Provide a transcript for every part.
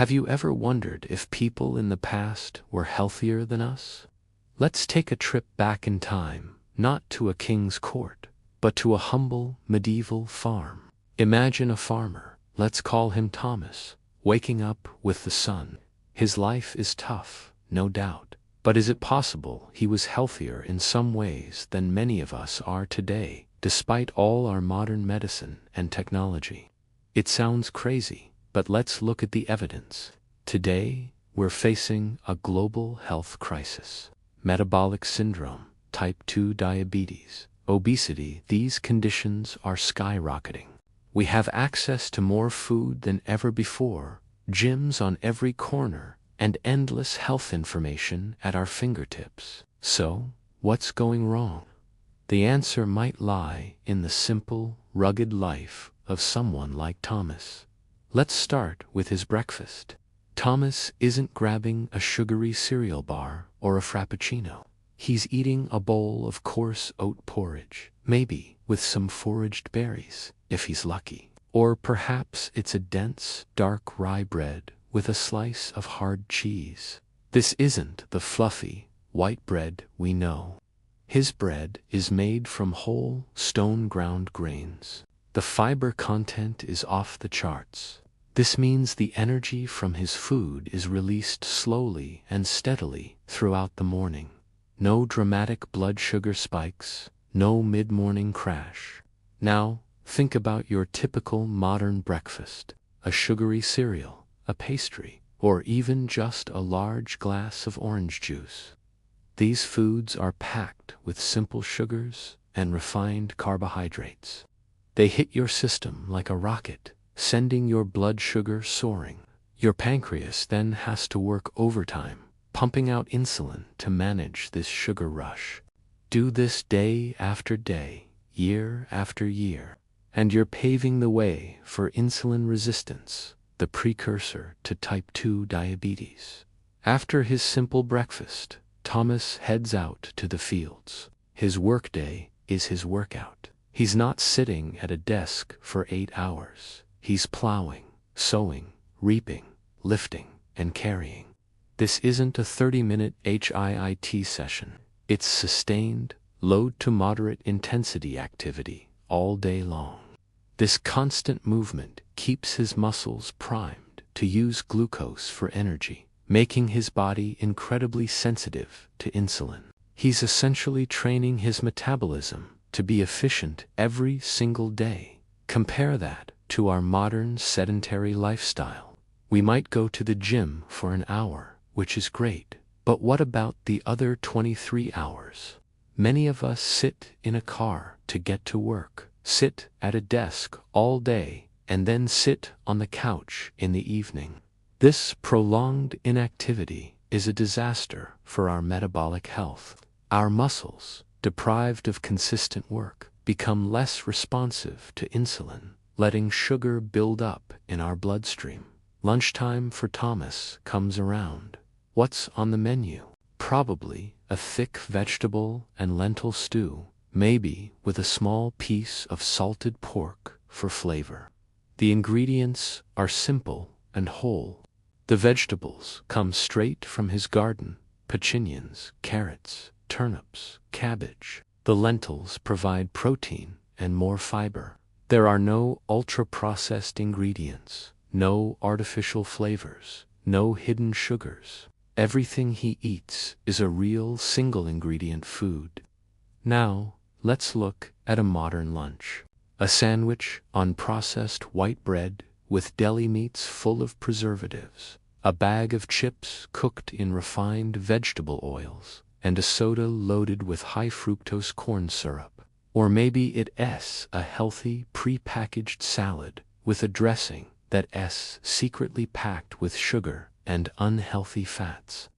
Have you ever wondered if people in the past were healthier than us? Let's take a trip back in time, not to a king's court, but to a humble medieval farm. Imagine a farmer, let's call him Thomas, waking up with the sun. His life is tough, no doubt, but is it possible he was healthier in some ways than many of us are today, despite all our modern medicine and technology? It sounds crazy, but let's look at the evidence. Today, we're facing a global health crisis. Metabolic syndrome, type 2 diabetes, obesity, these conditions are skyrocketing. We have access to more food than ever before, gyms on every corner, and endless health information at our fingertips. So, what's going wrong? The answer might lie in the simple, rugged life of someone like Thomas. Let's start with his breakfast. Thomas isn't grabbing a sugary cereal bar or a frappuccino. He's eating a bowl of coarse oat porridge, maybe with some foraged berries, if he's lucky. Or perhaps it's a dense, dark rye bread with a slice of hard cheese. This isn't the fluffy, white bread we know. His bread is made from whole, stone-ground grains. The fiber content is off the charts. This means the energy from his food is released slowly and steadily throughout the morning. No dramatic blood sugar spikes, no mid-morning crash. Now, think about your typical modern breakfast: a sugary cereal, a pastry, or even just a large glass of orange juice. These foods are packed with simple sugars and refined carbohydrates. They hit your system like a rocket, sending your blood sugar soaring. Your pancreas then has to work overtime, pumping out insulin to manage this sugar rush. Do this day after day, year after year, and you're paving the way for insulin resistance, the precursor to type 2 diabetes. After his simple breakfast, Thomas heads out to the fields. His workday is his workout. He's not sitting at a desk for 8 hours. He's plowing, sowing, reaping, lifting, and carrying. This isn't a 30-minute HIIT session. It's sustained, low to moderate intensity activity all day long. This constant movement keeps his muscles primed to use glucose for energy, making his body incredibly sensitive to insulin. He's essentially training his metabolism to be efficient every single day. Compare that to our modern sedentary lifestyle. We might go to the gym for an hour, which is great, but what about the other 23 hours? Many of us sit in a car to get to work, sit at a desk all day, and then sit on the couch in the evening. This prolonged inactivity is a disaster for our metabolic health. Our muscles, deprived of consistent work, become less responsive to insulin, letting sugar build up in our bloodstream. Lunchtime for Thomas comes around. What's on the menu? Probably a thick vegetable and lentil stew, maybe with a small piece of salted pork for flavor. The ingredients are simple and whole. The vegetables come straight from his garden: pecinions, carrots, turnips, cabbage. The lentils provide protein and more fiber. There are no ultra-processed ingredients, no artificial flavors, no hidden sugars. Everything he eats is a real single-ingredient food. Now, let's look at a modern lunch. A sandwich on processed white bread with deli meats full of preservatives, a bag of chips cooked in refined vegetable oils, and a soda loaded with high-fructose corn syrup. Or maybe it's a healthy, pre-packaged salad with a dressing that's secretly packed with sugar and unhealthy fats.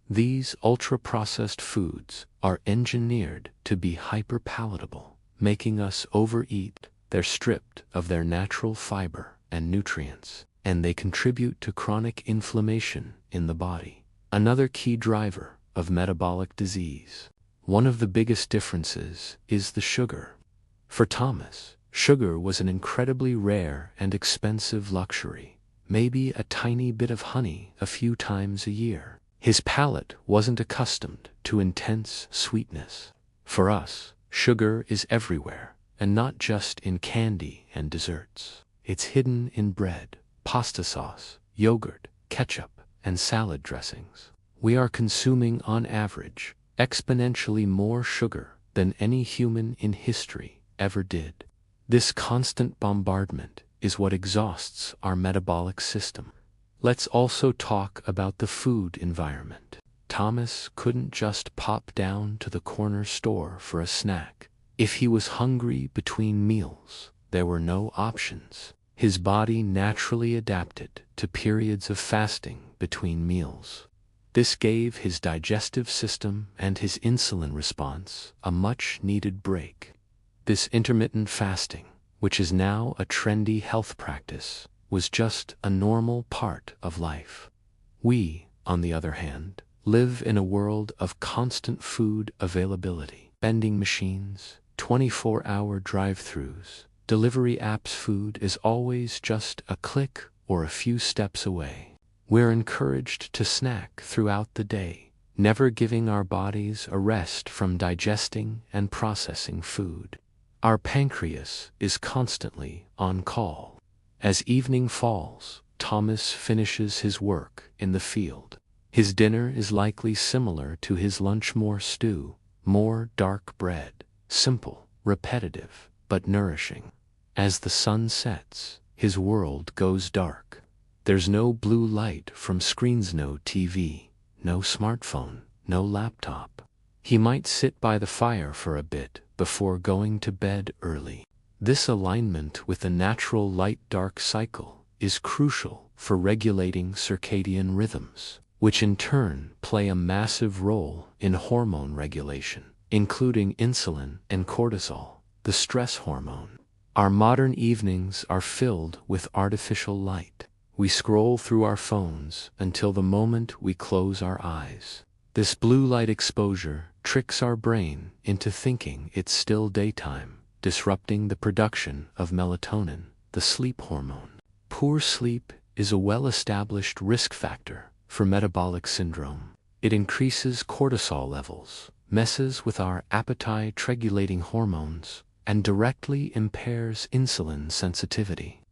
These ultra-processed foods are engineered to be hyper-palatable, making us overeat. They're stripped of their natural fiber and nutrients, and they contribute to chronic inflammation in the body, another key driver of metabolic disease. One of the biggest differences is the sugar. For Thomas, sugar was an incredibly rare and expensive luxury. maybe a tiny bit of honey a few times a year. His palate wasn't accustomed to intense sweetness. For us, sugar is everywhere, and not just in candy and desserts. It's hidden in bread, pasta sauce, yogurt, ketchup, and salad dressings. We are consuming, on average, exponentially more sugar than any human in history ever did. This constant bombardment is what exhausts our metabolic system. Let's also talk about the food environment. Thomas couldn't just pop down to the corner store for a snack. If he was hungry between meals, there were no options. His body naturally adapted to periods of fasting between meals. This gave his digestive system and his insulin response a much-needed break. This intermittent fasting, which is now a trendy health practice, was just a normal part of life. We, on the other hand, live in a world of constant food availability. Vending machines, 24-hour drive-thrus, delivery apps. Food is always just a click or a few steps away. We're encouraged to snack throughout the day, never giving our bodies a rest from digesting and processing food. Our pancreas is constantly on call. As evening falls, Thomas finishes his work in the field. His dinner is likely similar to his lunch: more stew, more dark bread, simple, repetitive, but nourishing. As the sun sets, his world goes dark. There's no blue light from screens, no TV, no smartphone, no laptop. He might sit by the fire for a bit before going to bed early. This alignment with the natural light-dark cycle is crucial for regulating circadian rhythms, which in turn play a massive role in hormone regulation, including insulin and cortisol, the stress hormone. Our modern evenings are filled with artificial light. We scroll through our phones until the moment we close our eyes. This blue light exposure tricks our brain into thinking it's still daytime, disrupting the production of melatonin, the sleep hormone. Poor sleep is a well-established risk factor for metabolic syndrome. It increases cortisol levels, messes with our appetite-regulating hormones, and directly impairs insulin sensitivity.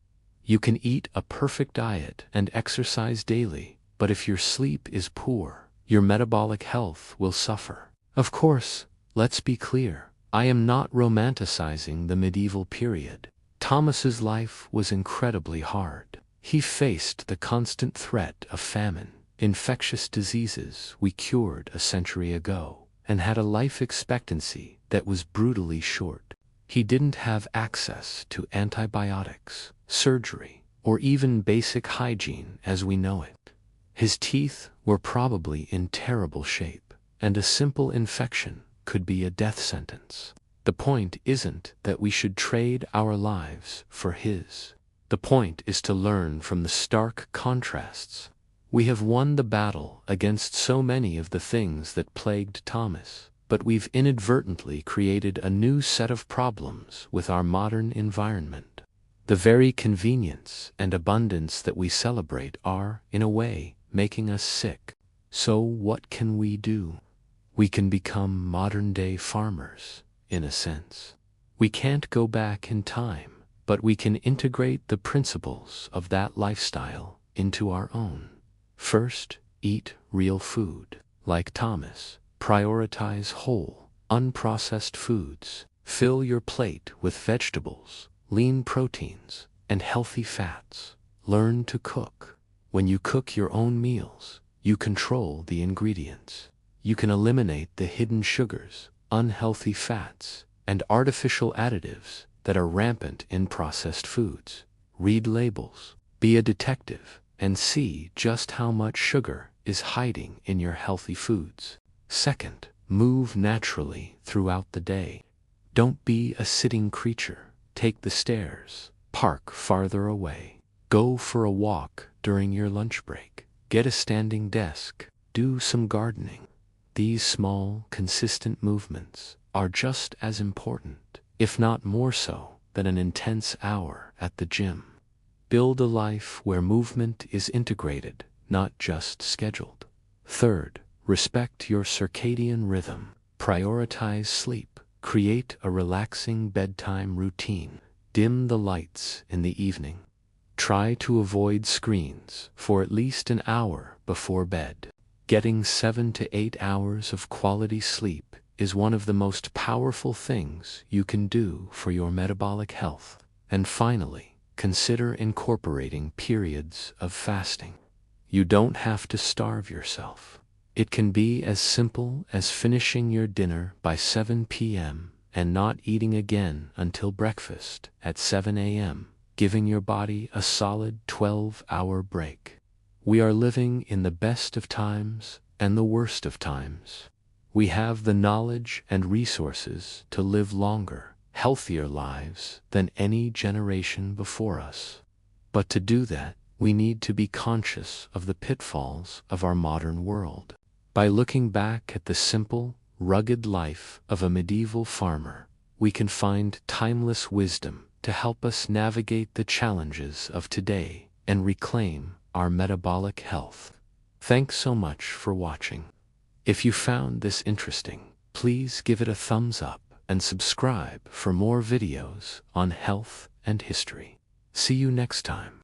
You can eat a perfect diet and exercise daily, but if your sleep is poor, your metabolic health will suffer. Of course, let's be clear, I am not romanticizing the medieval period. Thomas's life was incredibly hard. He faced the constant threat of famine, infectious diseases we cured a century ago, and had a life expectancy that was brutally short. He didn't have access to antibiotics, surgery, or even basic hygiene as we know it. His teeth were probably in terrible shape, and a simple infection could be a death sentence. The point isn't that we should trade our lives for his. The point is to learn from the stark contrasts. We have won the battle against so many of the things that plagued Thomas, but we've inadvertently created a new set of problems with our modern environment. The very convenience and abundance that we celebrate are, in a way, making us sick. So what can we do? We can become modern-day farmers, in a sense. We can't go back in time, but we can integrate the principles of that lifestyle into our own. First, eat real food. Like Thomas, prioritize whole, unprocessed foods. Fill your plate with vegetables, lean proteins, and healthy fats. Learn to cook. When you cook your own meals, you control the ingredients. You can eliminate the hidden sugars, unhealthy fats, and artificial additives that are rampant in processed foods. Read labels, be a detective, and see just how much sugar is hiding in your healthy foods. Second, move naturally throughout the day. Don't be a sitting creature. Take the stairs, park farther away, go for a walk during your lunch break, get a standing desk, do some gardening. These small, consistent movements are just as important, if not more so, than an intense hour at the gym. Build a life where movement is integrated, not just scheduled. Third, respect your circadian rhythm. Prioritize sleep. Create a relaxing bedtime routine. Dim the lights in the evening. Try to avoid screens for at least an hour before bed. Getting 7 to 8 hours of quality sleep is one of the most powerful things you can do for your metabolic health. And finally, consider incorporating periods of fasting. You don't have to starve yourself. It can be as simple as finishing your dinner by 7 p.m. and not eating again until breakfast at 7 a.m., giving your body a solid 12-hour break. We are living in the best of times and the worst of times. We have the knowledge and resources to live longer, healthier lives than any generation before us. But to do that, we need to be conscious of the pitfalls of our modern world. By looking back at the simple, rugged life of a medieval farmer, we can find timeless wisdom to help us navigate the challenges of today and reclaim our metabolic health. Thanks so much for watching. If you found this interesting, please give it a thumbs up and subscribe for more videos on health and history. See you next time.